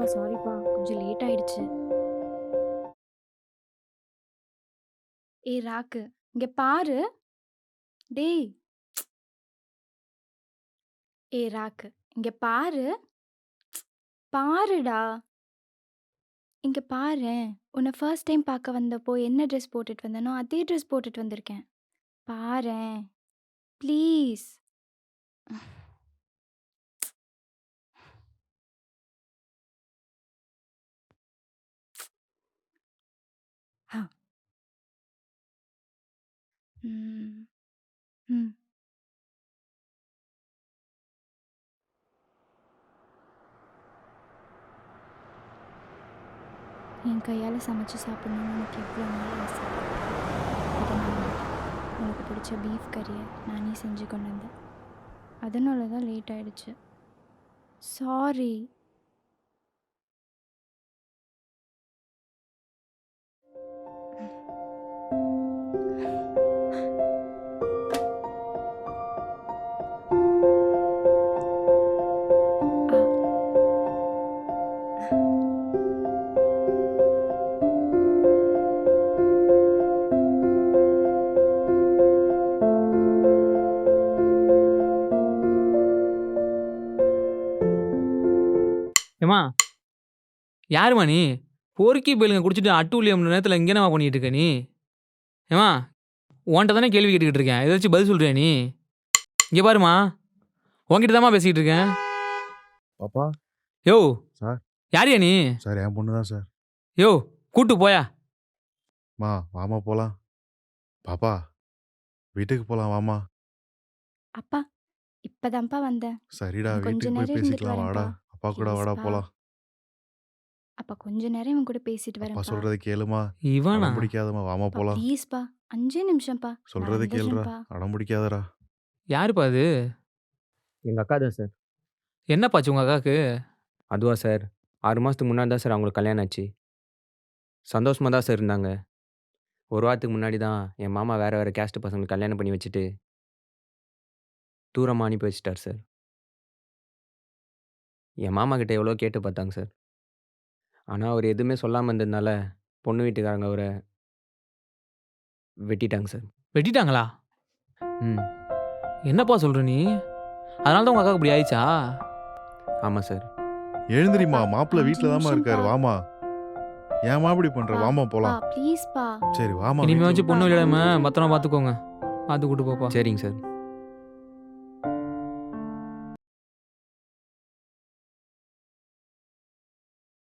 சாரிப்பா சாரிப்பா கொஞ்சம் லேட் ஆயிடுச்சு. ஏய் ராக்கு, இங்க பாரு. டேய். ஏய் ராக்கு, இங்க பாரு. பாருடா. இங்க பாரேன். உன்ன ஃபர்ஸ்ட் டைம் பார்க்க வந்தப்போ என்ன ட்ரெஸ் போட்டுட்டு வந்தேனோ, அதே ட்ரெஸ் போட்டுட்டு வந்திருக்கேன். பாரேன். ப்ளீஸ். ஹ. ம். ம். என் கையால சமைச்சு சாப்பிடணும்னு எனக்கு எவ்வளோ நாள் ஆசை. அதனால உனக்கு பிடிச்ச பீஃப் கறியை நானே செஞ்சு கொண்டு வந்தேன். அதனால தான் லேட் ஆயிடுச்சு. சாரி. ஆ. ஏம்மா யாரும்மா நீ? பொறுக்கி போயிலுங்க குடிச்சிட்டு அட்டூழியம் நேரத்தில் இங்கே என்னம்மா பண்ணிட்டு இருக்க நீ? ஏம்மா உன்கிட்ட தானே கேள்வி கேட்டுக்கிட்டு இருக்கேன். ஏதாச்சும் பதில் சொல்றியா நீ? இங்கே பாருமா, உன்கிட்ட தாம்மா பேசிக்கிட்டு இருக்கேன். பாப்பா யோ சார் யாரியா நீ? சார் என் பொண்ணு தான் சார். யோ கூட்டு போயா. மா வாமா போலாம். பாப்பா வீட்டுக்கு போலாம் வாமா. அப்பா, இப்பதான்ப்பா வந்தேன். சரிடா நான் கொஞ்ச வீட்டுக்கு போய் நேரம் இருந்துட்டு பேசிக்கலாம் வாடா. வரேன்ப்பா. அப்பா கூட வாடா ப்ளீஸ்ப்பா. போலாம். அப்பா கொஞ்ச நேரம் இவன் கூட பேசிட்டு அப்பா வரேன்ப்பா. சொல்றது கேளுமா. இவனா? அடம் பிடிக்காதம்மா வாமா அப்பா போலாம். ப்ளீஸ்ப்பா. 5 நிமிஷம்ப்பா. நான் சொல்றது கேளுடா. வந்துடுறேன்ப்பா. அடம் பிடிக்காதடா. யாருப்பா அது? எங்கள் அக்கா தான் சார். என்னப்பாச்சு உங்கள் அக்காவுக்கு? அதுவா சார், 6 மாதத்துக்கு முன்னாடி தான் சார் அவங்களுக்கு கல்யாணம் ஆச்சு. சந்தோஷமாக தான் சார் இருந்தாங்க. ஒரு வாரத்துக்கு முன்னாடி தான் என் மாமா வேறு வேறு கேஸ்ட் பசங்களுக்கு கல்யாணம் பண்ணி வச்சுட்டு தூரமாக அனுப்பி வச்சுட்டார் சார். என் மாமா கிட்ட எவ்வளோ கேட்டு பார்த்தாங்க சார். ஆனால் அவர் எதுவுமே சொல்லாமல் இருந்ததுனால பொண்ணு வீட்டுக்காரங்க அவரை வெட்டிட்டாங்க சார். வெட்டிட்டாங்களா? ம். என்னப்பா சொல்கிற நீ? அதனால தான் உங்கள் அக்காவுக்கு இப்படி ஆயிடுச்சா? ஆமாம் சார். எழுந்திரிமா, அப்பா, மாப்பிள்ள 5 வீட்டில் தாம்மா இருக்காரு. நிமிஷம்ப்பா. வாமா. ஏம்மா இப்படி பண்ற? அப்பா, வாமா அப்பா போலாம். ப்ளீஸ்ப்பா. சரி வாமா. இனிமே வீட்டுக்கு வச்சு அப்பா, பொண்ணு விடாம 5 பத்திரமா பார்த்துக்கோங்க. பார்த்து கூட்டு போப்பா. சரிங்க சார்.